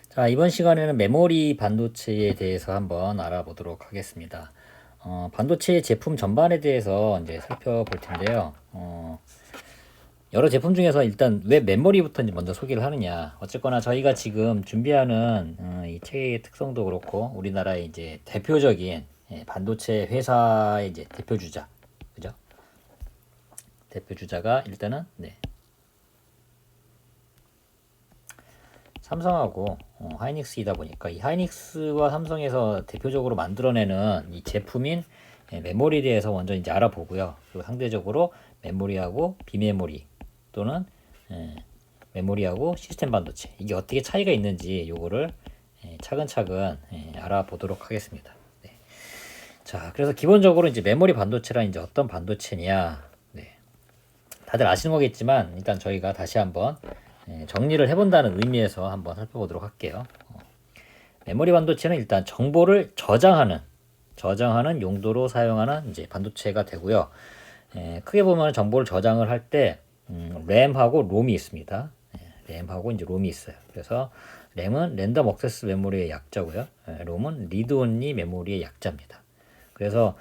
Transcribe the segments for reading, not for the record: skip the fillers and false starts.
자, 이번 시간에는 메모리 반도체에 대해서 한번 알아보도록 하겠습니다. 반도체 제품 전반에 대해서 이제 살펴볼 텐데요. 여러 제품 중에서 일단 왜 메모리부터 이제 먼저 소개를 하느냐. 어쨌거나 저희가 지금 준비하는 이 책의 특성도 그렇고 우리나라의 이제 대표적인 반도체 회사의 이제 대표주자, 그죠? 대표주자가 일단은 삼성하고 하이닉스이다 보니까 이 하이닉스와 삼성에서 대표적으로 만들어내는 이 제품인 메모리에 대해서 먼저 이제 알아보고요. 그리고 상대적으로 메모리하고 비메모리 또는 메모리하고 시스템 반도체 이게 어떻게 차이가 있는지 요거를 차근차근 알아보도록 하겠습니다. 네. 자, 그래서 기본적으로 이제 메모리 반도체란 이제 어떤 반도체냐, 다들 아시는 거겠지만 일단 저희가 다시 한번 정리를 해본다는 의미에서 한번 살펴보도록 할게요. 메모리 반도체는 일단 정보를 저장하는 용도로 사용하는 이제 반도체가 되고요. 크게 보면 정보를 저장을 할 때 램하고 롬이 있습니다. 램하고 이제 롬이 있어요. 그래서 램은 랜덤 액세스 메모리의 약자고요. 롬은 리드 온리 메모리의 약자입니다. 그래서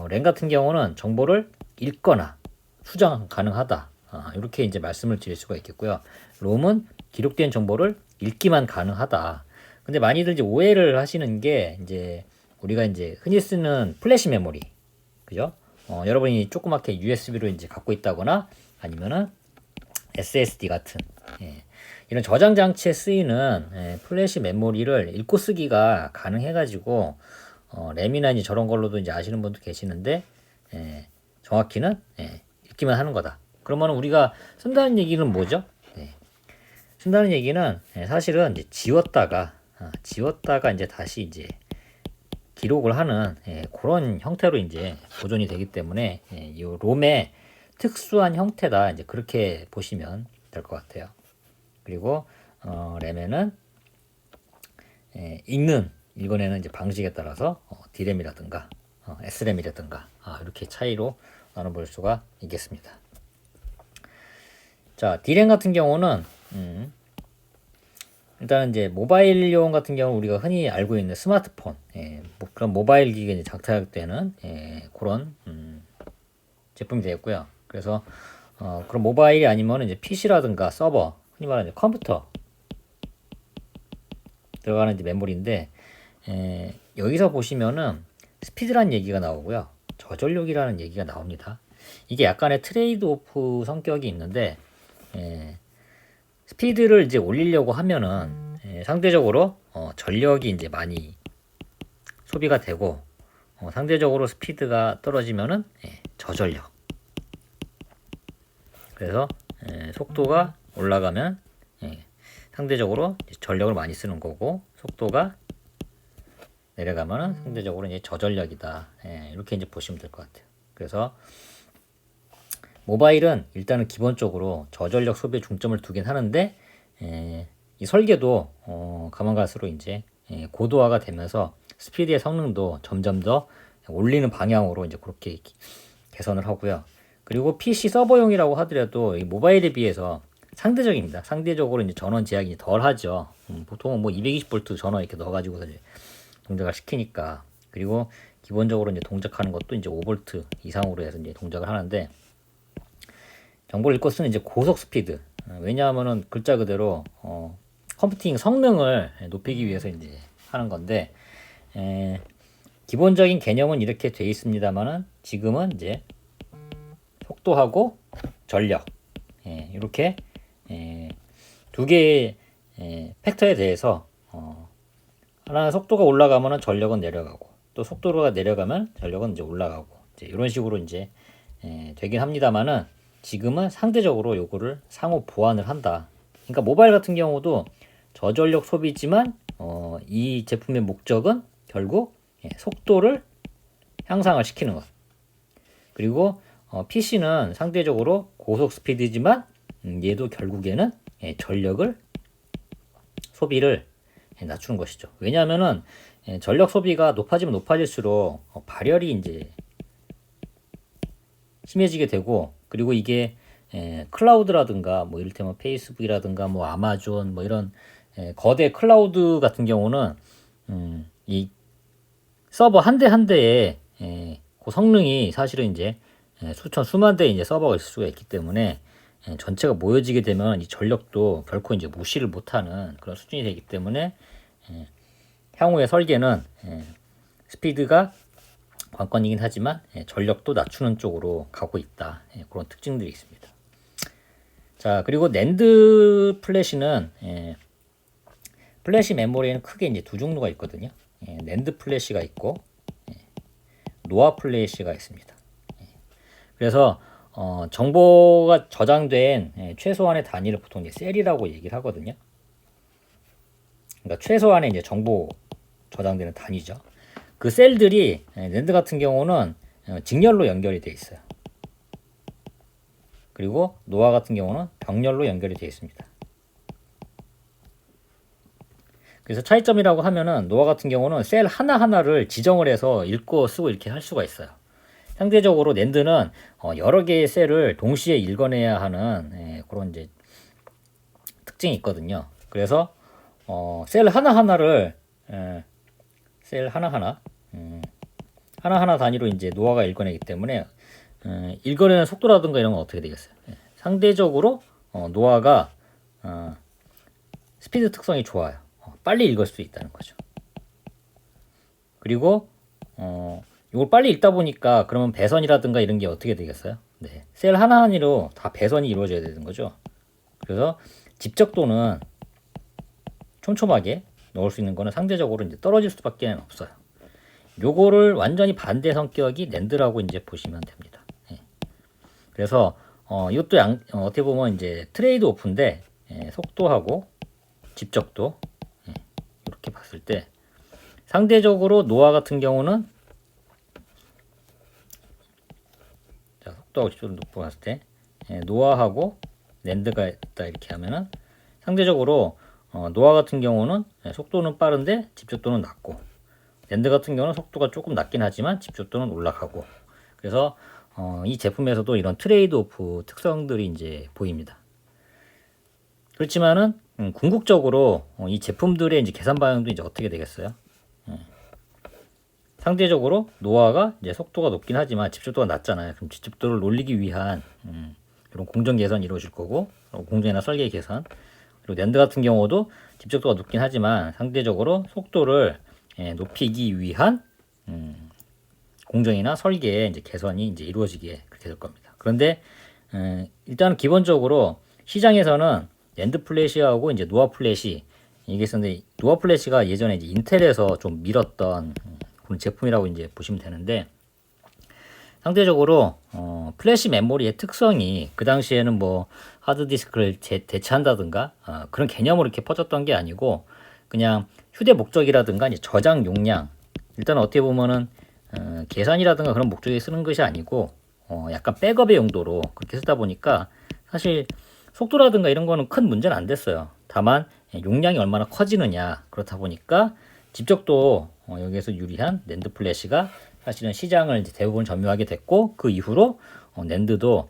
램 같은 경우는 정보를 읽거나 수정 가능하다. 이렇게 이제 말씀을 드릴 수가 있겠고요. 롬은 기록된 정보를 읽기만 가능하다. 근데 많이들 이제 오해를 하시는 게 이제 우리가 이제 흔히 쓰는 플래시 메모리, 그죠? 여러분이 조그맣게 USB로 이제 갖고 있다거나 아니면은 SSD 같은 이런 저장 장치에 쓰이는 플래시 메모리를 읽고 쓰기가 가능해가지고 램이나 이제 저런 걸로도 이제 아시는 분도 계시는데 정확히는 읽기만 하는 거다. 그러면 우리가 쓴다는 얘기는 뭐죠? 쓴다는 얘기는 사실은 이제 지웠다가 이제 다시 이제 기록을 하는 그런 형태로 이제 보존이 되기 때문에 이 롬의 특수한 형태다, 이제 그렇게 보시면 될 것 같아요. 그리고 램에는 읽어내는 이제 방식에 따라서 D램이라든가 S램이라든가 이렇게 차이로 나눠볼 수가 있겠습니다. 자, D램 같은 경우는 일단은 이제 모바일용 같은 경우 우리가 흔히 알고 있는 스마트폰, 그런 모바일 기기에 장착되는 그런 제품이 되겠고요. 그래서 그런 모바일이 아니면 이제 PC라든가 서버, 흔히 말하는 컴퓨터 들어가는 이제 메모리인데 여기서 보시면은 스피드라는 얘기가 나오고요, 저전력이라는 얘기가 나옵니다. 이게 약간의 트레이드 오프 성격이 있는데 스피드를 이제 올리려고 하면은 상대적으로 전력이 이제 많이 소비가 되고 상대적으로 스피드가 떨어지면은 저전력. 그래서 속도가 올라가면 상대적으로 전력을 많이 쓰는 거고, 속도가 내려가면은 상대적으로 이제 저전력이다. 이렇게 이제 보시면 될 것 같아요. 그래서 모바일은 일단은 기본적으로 저전력 소비에 중점을 두긴 하는데 이 설계도 가만 갈수록 이제 고도화가 되면서 스피드의 성능도 점점 더 올리는 방향으로 이제 그렇게 개선을 하고요. 그리고 PC 서버용이라고 하더라도 이 모바일에 비해서 상대적입니다. 상대적으로 이제 전원 제약이 덜 하죠. 보통은 뭐 220V 전원 이렇게 넣어가지고 동작을 시키니까. 그리고 기본적으로 이제 동작하는 것도 이제 5V 이상으로 해서 이제 동작을 하는데, 정보를 읽고 쓰는 이제 고속 스피드. 왜냐하면은 글자 그대로 컴퓨팅 성능을 높이기 위해서 이제 하는 건데, 기본적인 개념은 이렇게 돼 있습니다만은 지금은 이제 속도하고 전력, 이렇게 두 개의 팩터에 대해서 하나는 속도가 올라가면은 전력은 내려가고, 또 속도가 내려가면 전력은 이제 올라가고, 이제 이런 식으로 이제 되긴 합니다만은 지금은 상대적으로 요거를 상호 보완을 한다. 그러니까 모바일 같은 경우도 저전력 소비지만 이 제품의 목적은 결국 속도를 향상을 시키는 것. 그리고 PC는 상대적으로 고속 스피드지만 얘도 결국에는 전력을 소비를 낮추는 것이죠. 왜냐하면은 전력 소비가 높아지면 높아질수록 발열이 이제 심해지게 되고, 그리고 이게 클라우드라든가 뭐 이를테면 페이스북이라든가 뭐 아마존 뭐 이런 거대 클라우드 같은 경우는 이 서버 한 대 한 대에 그 성능이 사실은 이제 수천 수만 대의 이제 서버가 있을 수가 있기 때문에 전체가 모여지게 되면 이 전력도 결코 이제 무시를 못하는 그런 수준이 되기 때문에 향후의 설계는 스피드가 관건이긴 하지만 전력도 낮추는 쪽으로 가고 있다. 그런 특징들이 있습니다. 자, 그리고 낸드 플래시는 플래시 메모리에는 크게 이제 두 종류가 있거든요. 낸드 플래시가 있고 노아 플래시가 있습니다. 그래서 정보가 저장된 최소한의 단위를 보통 이제 셀이라고 얘기를 하거든요. 그러니까 최소한의 이제 정보 저장되는 단위죠. 그 셀들이 낸드 같은 경우는 직렬로 연결이 되어 있어요. 그리고 노아 같은 경우는 병렬로 연결이 되어 있습니다. 그래서 차이점이라고 하면은 노아 같은 경우는 셀 하나하나를 지정을 해서 읽고 쓰고 이렇게 할 수가 있어요. 상대적으로 낸드는 여러 개의 셀을 동시에 읽어내야 하는 그런 이제 특징이 있거든요. 그래서 셀 하나하나를 셀 하나하나 하나하나 단위로 이제 노아가 읽어내기 때문에 읽어내는 속도라든가 이런 건 어떻게 되겠어요? 상대적으로 노아가 스피드 특성이 좋아요. 빨리 읽을 수 있다는 거죠. 그리고 이걸 빨리 읽다 보니까 그러면 배선이라든가 이런 게 어떻게 되겠어요? 네, 셀 하나하나로 다 배선이 이루어져야 되는 거죠. 그래서 집적도는 촘촘하게 넣을 수 있는 거는 상대적으로 이제 떨어질 수밖에 없어요. 요거를 완전히 반대 성격이 낸드라고 이제 보시면 됩니다. 그래서 이것도 어떻게 보면 이제 트레이드 오프인데 속도하고 집적도 이렇게 봤을 때 상대적으로 노아 같은 경우는 자, 속도하고 집적도 놓고 봤을 때 노아하고 낸드가 있다 이렇게 하면은 상대적으로 노아 같은 경우는 속도는 빠른데 집적도는 낮고 낸드 같은 경우는 속도가 조금 낮긴 하지만 집적도는 올라가고 그래서 이 제품에서도 이런 트레이드 오프 특성들이 이제 보입니다. 그렇지만은 궁극적으로 이 제품들의 이제 계산 방향도 이제 어떻게 되겠어요? 상대적으로 노아가 이제 속도가 높긴 하지만 집적도가 낮잖아요. 그럼 집적도를 올리기 위한 이런 공정 계산이 이루어질 거고 공정이나 설계 계산 그리고 낸드 같은 경우도 집적도가 높긴 하지만 상대적으로 속도를 높이기 위한 공정이나 설계의 이제 개선이 이제 이루어지게 그렇게 될 겁니다. 그런데 일단 기본적으로 시장에서는 낸드 플래시하고 이제 노아 플래시 이게 있었는데 노아 플래시가 예전에 이제 인텔에서 좀 밀었던 그런 제품이라고 이제 보시면 되는데 상대적으로 플래시 메모리의 특성이 그 당시에는 뭐 하드디스크를 대체한다든가 그런 개념으로 이렇게 퍼졌던 게 아니고 그냥 휴대 목적이라든가 이제 저장 용량 일단 어떻게 보면은 계산이라든가 그런 목적에 쓰는 것이 아니고 약간 백업의 용도로 그렇게 쓰다 보니까 사실 속도라든가 이런 거는 큰 문제는 안 됐어요. 다만 용량이 얼마나 커지느냐 그렇다 보니까 집적도 여기에서 유리한 낸드 플래시가 사실은 시장을 이제 대부분 점유하게 됐고 그 이후로 낸드도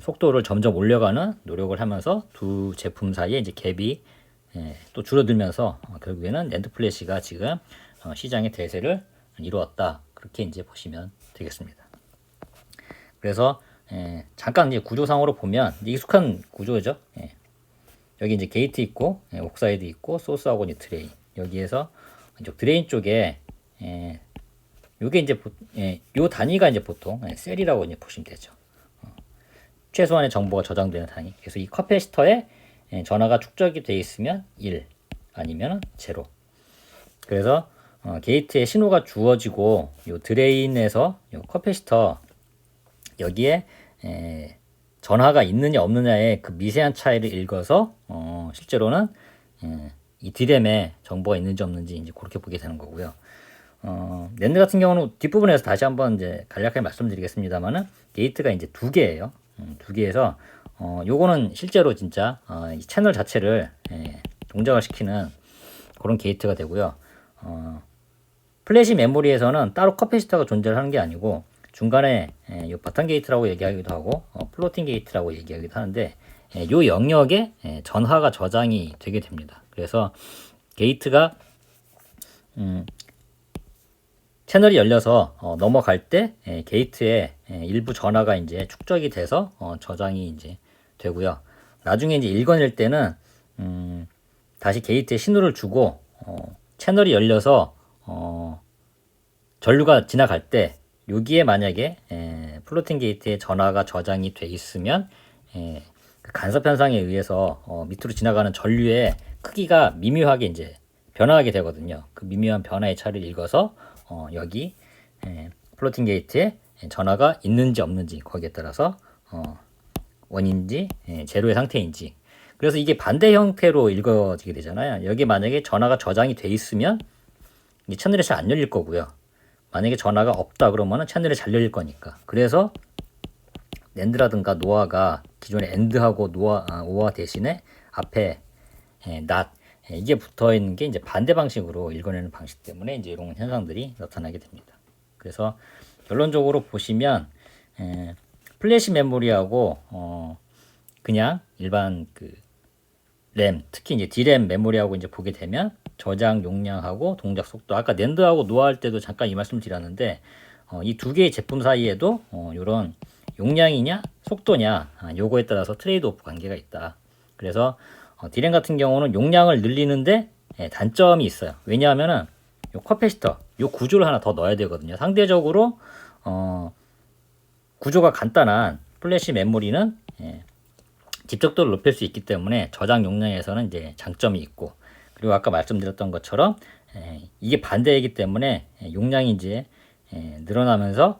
속도를 점점 올려가는 노력을 하면서 두 제품 사이에 이제 갭이 또 줄어들면서 결국에는 낸드 플래시가 지금 시장의 대세를 이루었다 그렇게 이제 보시면 되겠습니다. 그래서 잠깐 이제 구조상으로 보면 익숙한 구조죠. 여기 이제 게이트 있고 옥사이드 있고 소스하고 이제 드레인 여기에서 이쪽 드레인 쪽에 요게 이제 요 단위가 이제 보통 셀이라고 이제 보시면 되죠. 최소한의 정보가 저장되는 단위. 그래서 이 커패시터에 전하가 축적이 되어 있으면 1 아니면 0. 그래서 게이트에 신호가 주어지고 요 드레인에서 요 커패시터 여기에 전하가 있느냐 없느냐의 그 미세한 차이를 읽어서 실제로는 이 디램에 정보가 있는지 없는지 이제 그렇게 보게 되는 거고요. 낸드 같은 경우는 뒷부분에서 다시 한번 이제 간략하게 말씀드리겠습니다만은 게이트가 이제 두 개예요. 두 개에서 요거는 실제로 진짜 이 채널 자체를 동작을 시키는 그런 게이트가 되고요. 플래시 메모리에서는 따로 커패시터가 존재를 하는 게 아니고 중간에 요 바텀 게이트라고 얘기하기도 하고 플로팅 게이트라고 얘기하기도 하는데 요 영역에 전화가 저장이 되게 됩니다. 그래서 게이트가 채널이 열려서 넘어갈 때 게이트에 일부 전화가 이제 축적이 돼서 저장이 이제 되고요. 나중에 이제 읽어낼 때는 다시 게이트에 신호를 주고 채널이 열려서 전류가 지나갈 때 여기에 만약에 플로팅 게이트에 전화가 저장이 돼 있으면 그 간섭 현상에 의해서 밑으로 지나가는 전류의 크기가 미묘하게 이제 변화하게 되거든요. 그 미묘한 변화의 차를 읽어서 여기 플로팅 게이트에 전화가 있는지 없는지 거기에 따라서 원인지 제로의 상태인지, 그래서 이게 반대 형태로 읽어지게 되잖아요. 여기 만약에 전화가 저장이 돼 있으면 이 채널이 잘 안 열릴 거고요. 만약에 전화가 없다 그러면은 채널이 잘 열릴 거니까. 그래서 낸드라든가 노아가 기존에 엔드하고 오아 대신에 앞에 not 이게 붙어 있는 게 이제 반대 방식으로 읽어내는 방식 때문에 이제 이런 현상들이 나타나게 됩니다. 그래서 결론적으로 보시면 플래시 메모리하고 그냥 일반 그 램, 특히 이제 D램 메모리하고 이제 보게 되면 저장 용량하고 동작 속도, 아까 낸드하고 노아 할 때도 잠깐 이 말씀 드렸는데 이 두 개의 제품 사이에도 이런 용량이냐 속도냐 요거에 따라서 트레이드 오프 관계가 있다. 그래서 D램 같은 경우는 용량을 늘리는데 단점이 있어요. 왜냐하면은 요 커패시터 요 구조를 하나 더 넣어야 되거든요. 상대적으로 구조가 간단한 플래시 메모리는 집적도를 높일 수 있기 때문에 저장 용량에서는 이제 장점이 있고, 그리고 아까 말씀드렸던 것처럼 이게 반대이기 때문에 용량이 이제 늘어나면서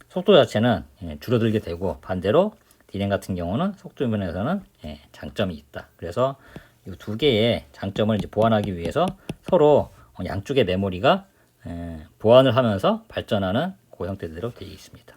속도 자체는 줄어들게 되고, 반대로 D램 같은 경우는 속도 면에서는 장점이 있다. 그래서 이 두 개의 장점을 이제 보완하기 위해서 서로 양쪽의 메모리가 보완을 하면서 발전하는 그 형태대로 되어 있습니다.